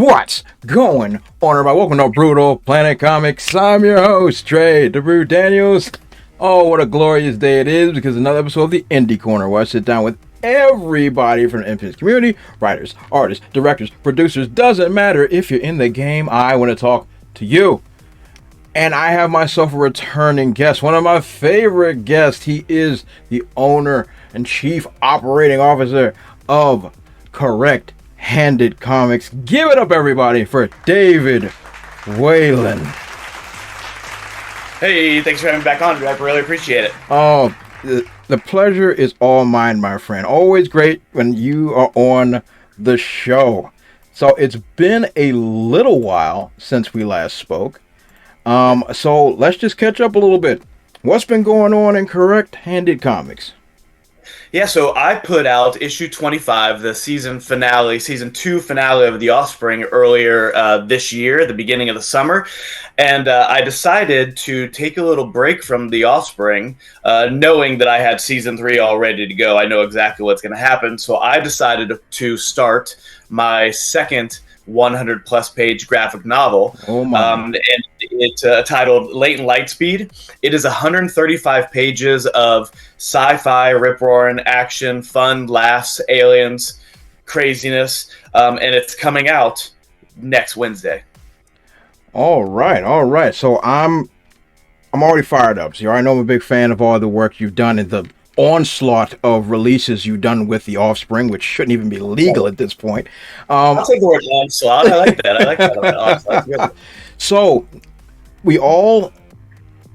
What's going on, everybody? Welcome to Brutal Planet Comics. I'm your host, Trey the Brew Daniels. Oh, what a glorious day it is, because another episode of the Indie Corner, where I sit down with everybody from the independent community, writers, artists, directors, producers. Doesn't matter if you're in the game, I want to talk to you. And I have myself a returning guest, one of my favorite guests. He is the owner and chief operating officer of Correct-Handed Comics. Give it up, everybody, for David Whalen. Hey, thanks for having me back on, I really appreciate it. Oh, the pleasure is all mine, my friend. Always great when you are on the show. So it's been a little while since we last spoke. So let's just catch up a little bit. What's been going on in Correct-Handed Comics? Yeah, so I put out issue 25, the season 2 finale of The Offspring earlier this year, the beginning of the summer. And I decided to take a little break from The Offspring, knowing that I had season 3 all ready to go. I know exactly what's going to happen. So I decided to start my second 100 plus page graphic novel. And it's titled Latent Lightspeed. It is 135 pages of sci-fi, rip-roaring action, fun, laughs, aliens, craziness, and it's coming out next Wednesday. All right. So I'm already fired up. So I know I'm a big fan of all the work you've done and the onslaught of releases you've done with The Offspring, which shouldn't even be legal at this point. I'll take the word onslaught. I like that. So we all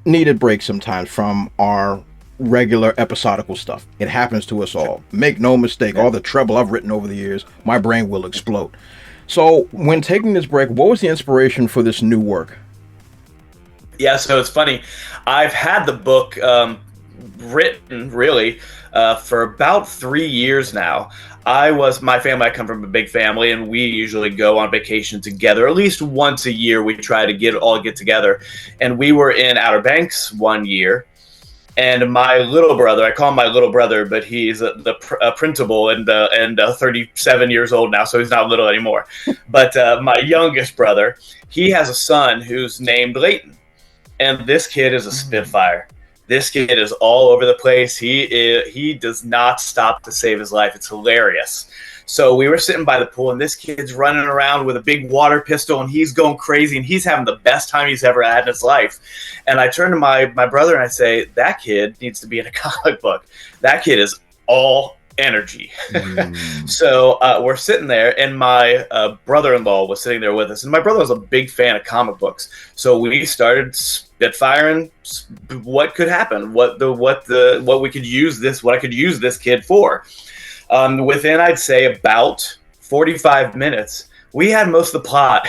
need a break sometimes from our regular episodical stuff. It happens to us all. Make no mistake, all the trouble I've written over the years, my brain will explode. So when taking this break, what was the inspiration for this new work? Yeah, so it's funny. I've had the book written really for about 3 years now. My family, I come from a big family, and we usually go on vacation together. At least once a year, we try to get together. And we were in Outer Banks one year, and my little brother, I call him my little brother, but he's the principal and 37 years old now, so he's not little anymore. But my youngest brother, he has a son who's named Leighton, and this kid is a spitfire. This kid is all over the place. He does not stop to save his life. It's hilarious. So we were sitting by the pool, and this kid's running around with a big water pistol, and he's going crazy, and he's having the best time he's ever had in his life. And I turn to my brother, and I say, that kid needs to be in a comic book. That kid is all energy. So we're sitting there, and my brother-in-law was sitting there with us, and my brother was a big fan of comic books. So we started spitfiring what could happen, what we could use this, what I could use this kid for. Within, I'd say, about 45 minutes, we had most of the plot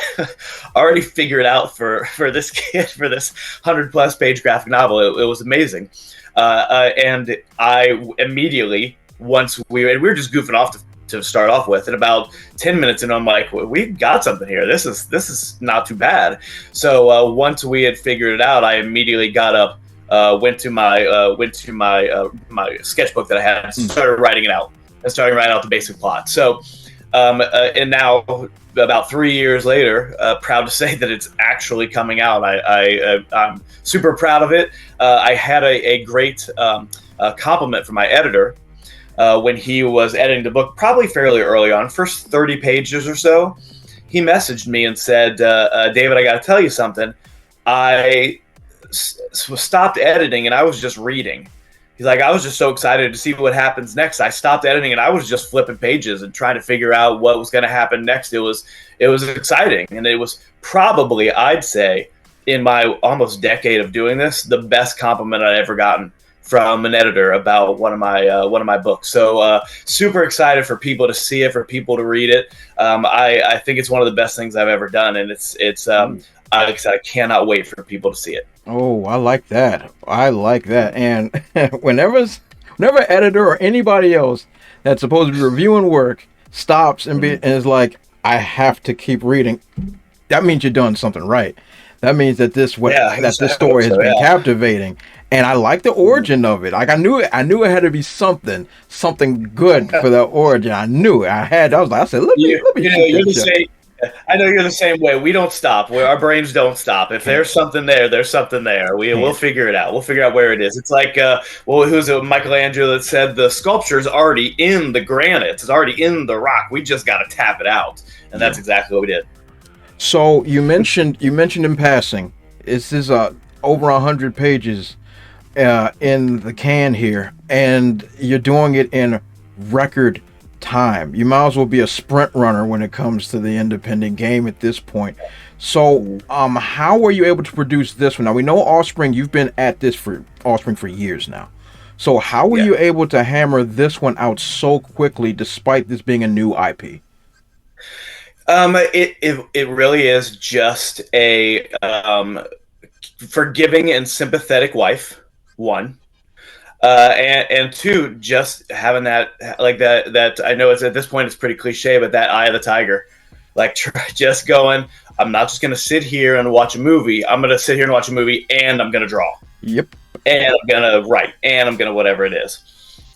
already figured out for this kid, for this 100-plus page graphic novel. It was amazing. And I immediately, we were just goofing off to start off with, and about 10 minutes in, I'm like, we've got something here. This is not too bad. So once we had figured it out, I immediately got up, went to my my sketchbook that I had, and started writing it out. And starting to write out the basic plot. So, and now about 3 years later, proud to say that it's actually coming out. I'm super proud of it. I had a great compliment from my editor when he was editing the book, probably fairly early on, first 30 pages or so. He messaged me and said, David, I got to tell you something. I stopped editing and I was just reading. He's like, I was just so excited to see what happens next. I stopped editing and I was just flipping pages and trying to figure out what was going to happen next. It was exciting. And it was probably, I'd say, in my almost decade of doing this, the best compliment I'd ever gotten from an editor about one of my books. So super excited for people to see it, for people to read it. I think it's one of the best things I've ever done. And I cannot wait for people to see it. Oh, I like that. And whenever editor or anybody else that's supposed to be reviewing work stops and is like, I have to keep reading, that means you're doing something right. That means that this story has been captivating. And I like the origin of it. Like I knew it had to be something good for the origin. I knew it. I said, let me. You're the same. I know you're the same way. We don't stop. Our brains don't stop. If there's something there, there's something there. We'll figure it out. We'll figure out where it is. It's like, who's it, Michelangelo that said the sculpture is already in the granite. It's already in the rock. We just got to tap it out, and that's exactly what we did. So you mentioned in passing, this is over 100 pages in the can here, and you're doing it in record time. You might as well be a sprint runner when it comes to the independent game at this point. So how were you able to produce this one? Now we know Offspring, you've been at this for Offspring for years now. So how were you able to hammer this one out so quickly despite this being a new IP? It really is just a forgiving and sympathetic wife, one. And two, just having that, like that I know it's at this point it's pretty cliche, but that eye of the tiger, like just going, I'm not just going to sit here and watch a movie. I'm going to sit here and watch a movie, and I'm going to draw. Yep. And I'm going to write, and I'm going to whatever it is.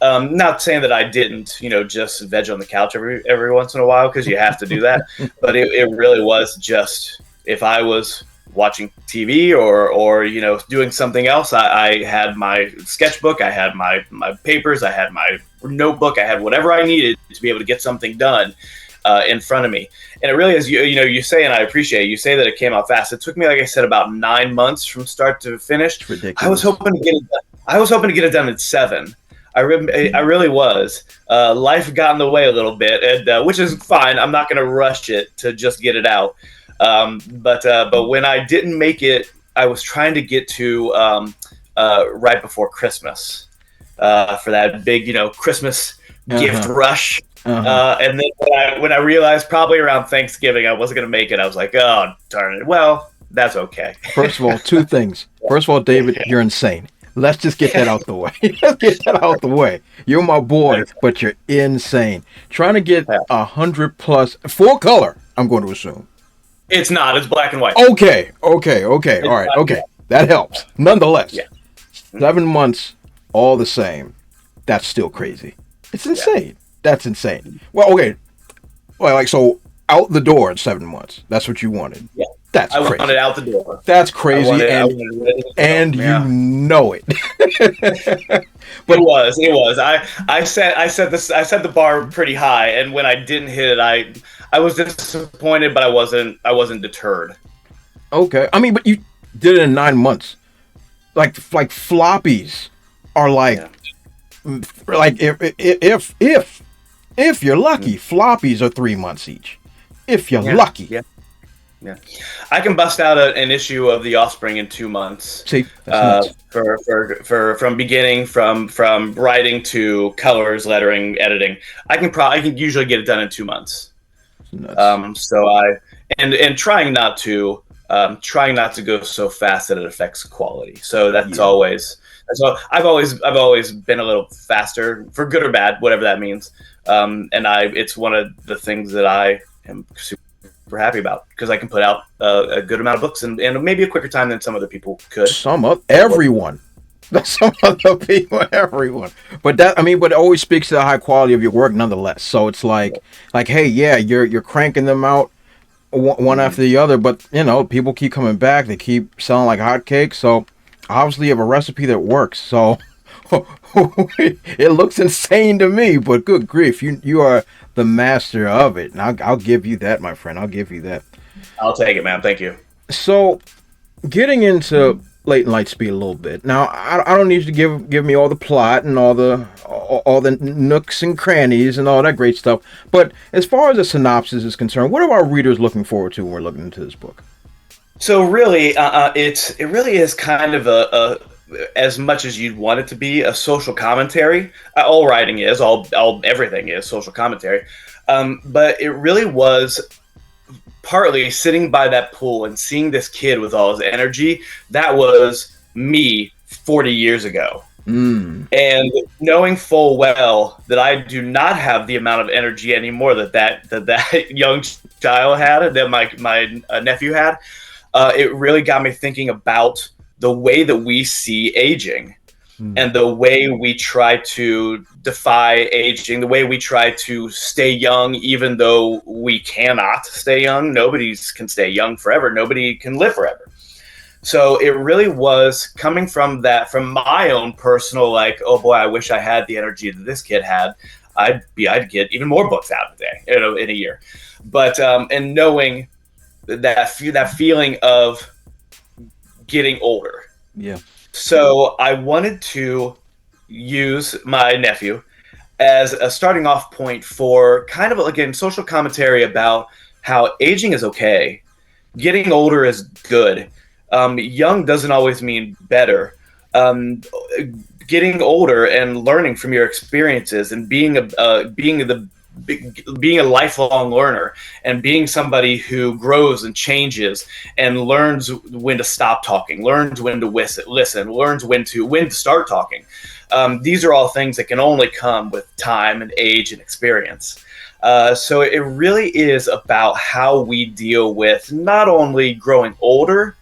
Not saying that I didn't, just veg on the couch every once in a while, because you have to do that. But it really was just, if I was watching TV or doing something else, I had my sketchbook, I had my papers, I had my notebook, I had whatever I needed to be able to get something done in front of me. And it really is, you say, and I appreciate it, you say that it came out fast. It took me, like I said, about 9 months from start to finish. It's ridiculous. I was hoping to get it done in 7. I really was. Life got in the way a little bit, and which is fine. I'm not going to rush it to just get it out. But when I didn't make it, I was trying to get to right before Christmas for that big, Christmas gift rush. And then when I realized probably around Thanksgiving I wasn't going to make it, I was like, oh, darn it. Well, that's okay. First of all, 2 things. First of all, David, you're insane. Let's just get that out the way. Let's get that out the way. You're my boy, but you're insane. Trying to get 100 plus full color, I'm going to assume. It's not. It's black and white. Okay. All right. Okay. That helps. Nonetheless, 7 months, all the same. That's still crazy. It's insane. Yeah. That's insane. Well, okay. Well, so out the door in 7 months. That's what you wanted. Yeah. That's crazy. I wanted out the door. That's crazy, and you know it. But it was. I set the bar pretty high, and when I didn't hit it, I was disappointed, but I wasn't deterred. Okay, I mean, but you did it in 9 months. Like floppies are like if you're lucky, floppies are 3 months each. If you're lucky. Yeah. Yeah, I can bust out an issue of The Offspring in 2 months. See, that's for from beginning from writing to colors, lettering, editing. I can usually get it done in 2 months. So and trying not to go so fast that it affects quality. So that's always. So I've always been a little faster, for good or bad, whatever that means. And it's one of the things that I am super happy about, because I can put out a good amount of books in maybe a quicker time than some other people could. Everyone. But it always speaks to the high quality of your work nonetheless. So it's like, hey, yeah, you're cranking them out one after the other, but people keep coming back. They keep selling like hotcakes. So obviously you have a recipe that works. So it looks insane to me, but good grief, you are the master of it. And I'll give you that, my friend. I'll give you that. I'll take it, man. Thank you. So, getting into Latent Lightspeed a little bit. Now, I don't need you to give me all the plot and all the nooks and crannies and all that great stuff. But as far as the synopsis is concerned, what are our readers looking forward to when we're looking into this book? So really, it really is kind of a as much as you'd want it to be, a social commentary. All writing is, everything is social commentary. But it really was partly sitting by that pool and seeing this kid with all his energy. That was me 40 years ago. And knowing full well that I do not have the amount of energy anymore that young child had, that my nephew had, it really got me thinking about the way that we see aging. and the way we try to defy aging, the way we try to stay young, even though we cannot stay young. Nobody can stay young forever. Nobody can live forever. So it really was coming from that, from my own personal, like, oh boy, I wish I had the energy that this kid had. I'd get even more books out a day, in a year. But and knowing that feeling of getting older. Yeah. So I wanted to use my nephew as a starting off point for kind of, again, social commentary about how aging is okay. Getting older is good. Young doesn't always mean better. Getting older and learning from your experiences and being a lifelong learner and being somebody who grows and changes and learns when to stop talking, learns when to listen, learns when to start talking. These are all things that can only come with time and age and experience. So it really is about how we deal with not only growing older,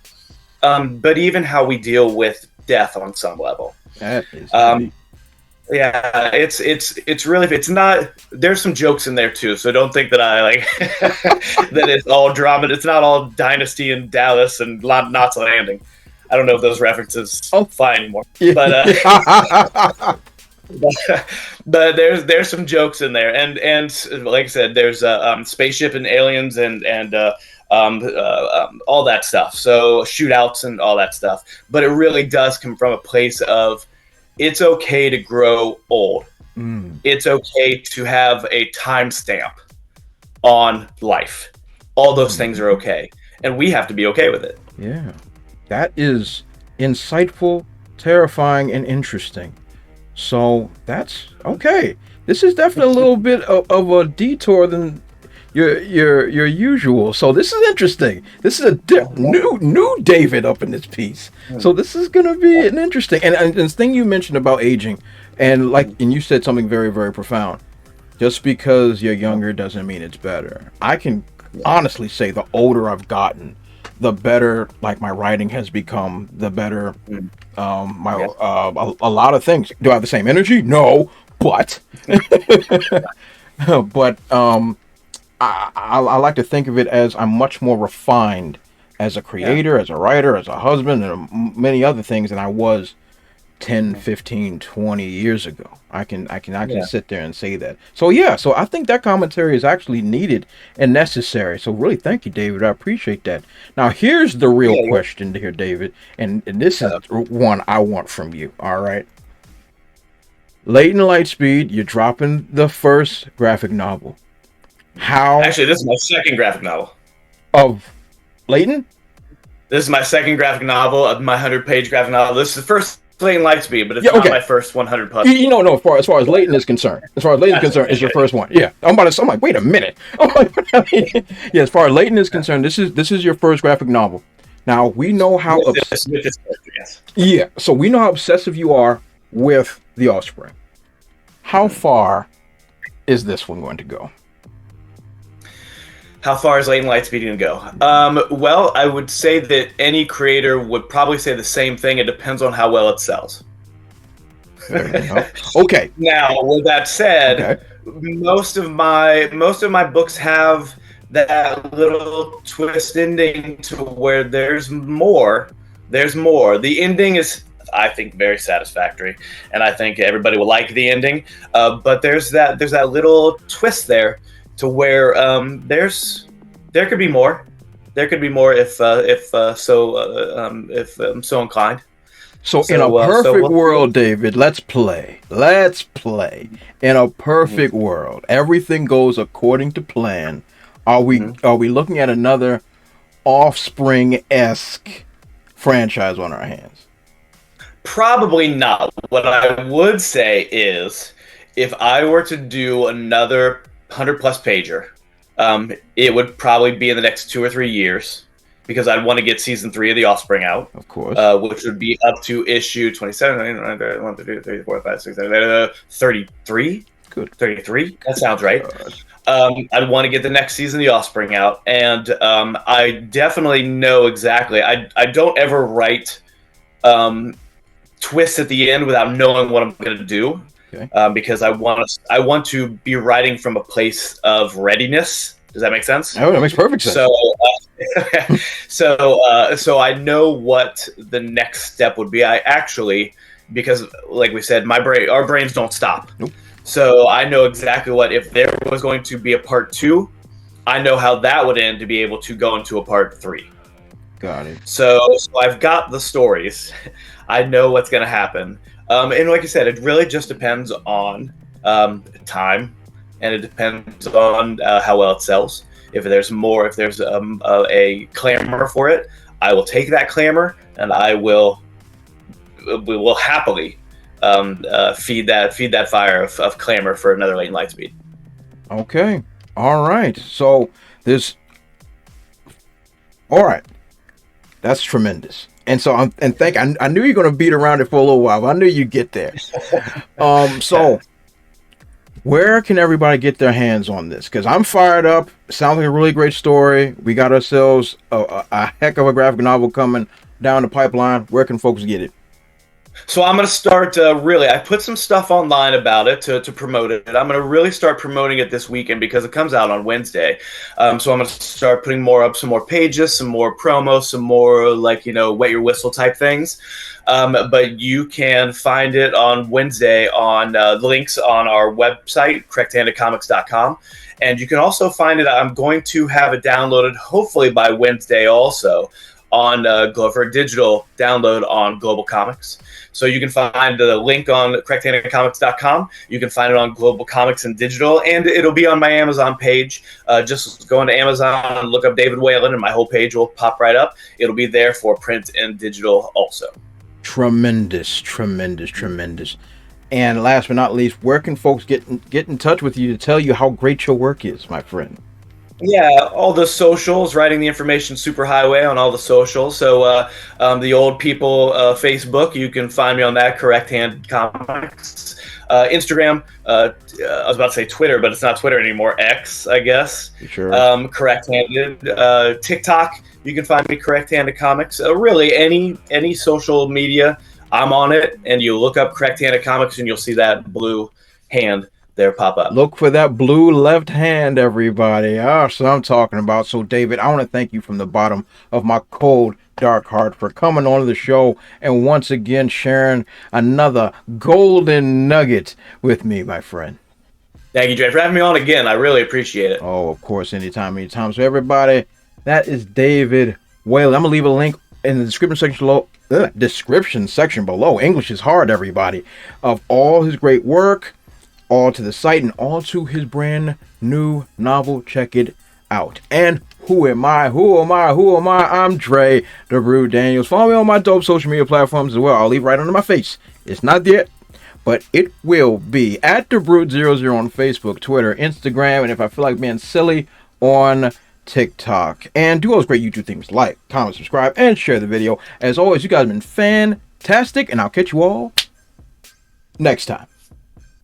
but even how we deal with death on some level. That is yeah, it's really, it's not, there's some jokes in there too, so don't think that I like that it's all drama. It's not all Dynasty and Dallas and Knots Landing. I don't know if those references fly anymore, but but there's some jokes in there, and like I said, there's spaceship and aliens and all that stuff. So shootouts and all that stuff, but it really does come from a place of, it's okay to grow old. It's okay to have a timestamp on life. All those things are okay, and we have to be okay with it. Yeah, that is insightful, terrifying, and interesting. So that's okay. This is definitely a little bit of a detour than your usual. So this is interesting. This is a new David up in this piece. So this is gonna be an interesting and this thing you mentioned about aging, and you said something very, very profound. Just because you're younger doesn't mean it's better. I can honestly say the older I've gotten, the better my writing has become. The better a lot of things. Do I have the same energy? No, but but I like to think of it as I'm much more refined as a creator, as a writer, as a husband, and many other things than I was 10, 15, 20 years ago. I can actually sit there and say that. So so I think that commentary is actually needed and necessary. So really, thank you, David. I appreciate that. Now, here's the real question here, David, and this is one I want from you. All right. Leighton Lightspeed, you're dropping the first graphic novel. How? Actually, this is my second graphic novel. Of Leighton? This is my second graphic novel of my 100-page graphic novel. This is the first Leighton Lightspeed, but it's not my first 100 plus. No, as far as Leighton is concerned. As far as Leighton is concerned, it's your first one. Yeah. I'm like, wait a minute. As far as Leighton is concerned, this is your first graphic novel. Now, we know how so we know how obsessive you are with The Offspring. How far is this one going to go? How far is Leighton Lightspeed going to go? Well, I would say that any creator would probably say the same thing. It depends on how well it sells. Okay. Now, with that said, most of my books have that little twist ending to where there's more. The ending is, I think, very satisfactory, and I think everybody will like the ending. But there's that little twist there, to where there could be more. There could be more if I'm so inclined. So in a perfect world, David, let's play. In a perfect world, everything goes according to plan. Are we looking at another Offspring-esque franchise on our hands? Probably not. What I would say is, if I were to do another 100-plus pager, it would probably be in the next 2 or 3 years, because I'd want to get season 3 of The Offspring out, of course, which would be up to issue 27, 1, 2, 3, 4, 5, 6, 7, 33. Good. 33. That sounds right. I'd want to get the next season of The Offspring out, and I definitely know exactly. I don't ever write twist at the end without knowing what I'm going to do. Okay. Because I want to be writing from a place of readiness. Does that make sense? Oh, that makes perfect sense. So I know what the next step would be. I actually, because like we said, our brains don't stop. Nope. So I know exactly what, if there was going to be a part 2, I know how that would end to be able to go into a part 3. Got it. So I've got the stories. I know what's going to happen. And like I said, it really just depends on time, and it depends on how well it sells. If there's a clamor for it, I will take that clamor, and we will happily feed that fire of clamor for another Late Lightspeed. Okay. All right. So all right. That's tremendous. And so I knew you were going to beat around it for a little while, but I knew you'd get there. So where can everybody get their hands on this? Because I'm fired up. Sounds like a really great story. We got ourselves a heck of a graphic novel coming down the pipeline. Where can folks get it? So I'm going to start, I put some stuff online about it to promote it. I'm going to really start promoting it this weekend because it comes out on Wednesday. So I'm going to start putting some more pages, some more promos, some more wet your whistle type things. But you can find it on Wednesday on the links on our website, correcthandedcomics.com. And you can also find it, I'm going to have it downloaded hopefully by Wednesday also on for a digital download on Global Comics. So you can find the link on correcthandedcomics.com. You can find it on Global Comics and digital, and it'll be on my Amazon page. Just go into Amazon and look up David Whalen, and my whole page will pop right up. It'll be there for print and digital also. Tremendous. And last but not least, where can folks get in touch with you to tell you how great your work is, my friend? Yeah, all the socials, writing the information superhighway on all the socials. So the old people Facebook, you can find me on that, Correct Handed Comics. Instagram, I was about to say Twitter, but it's not Twitter anymore. X, I guess. Sure. Correct Handed. TikTok, you can find me, Correct Handed Comics. Really, any social media, I'm on it. And you look up Correct Handed Comics, and you'll see that blue hand there pop up. Look for that blue left hand, everybody. That's what I'm talking about. So, David, I want to thank you from the bottom of my cold, dark heart for coming on the show and once again sharing another golden nugget with me, my friend. Thank you, Jay, for having me on again. I really appreciate it. Oh, of course, anytime. So, everybody, that is David Whalen. I'm going to leave a link in the description section below. English is hard, everybody. Of all his great work, all to the site, and all to his brand new novel. Check it out. And who am I? I'm Dre, the Brew Daniels. Follow me on my dope social media platforms as well. I'll leave right under my face. It's not yet, but it will be at the Brood00 on Facebook, Twitter, Instagram, and if I feel like being silly, on TikTok. And do all those great YouTube things like, comment, subscribe, and share the video. As always, you guys have been fantastic, and I'll catch you all next time.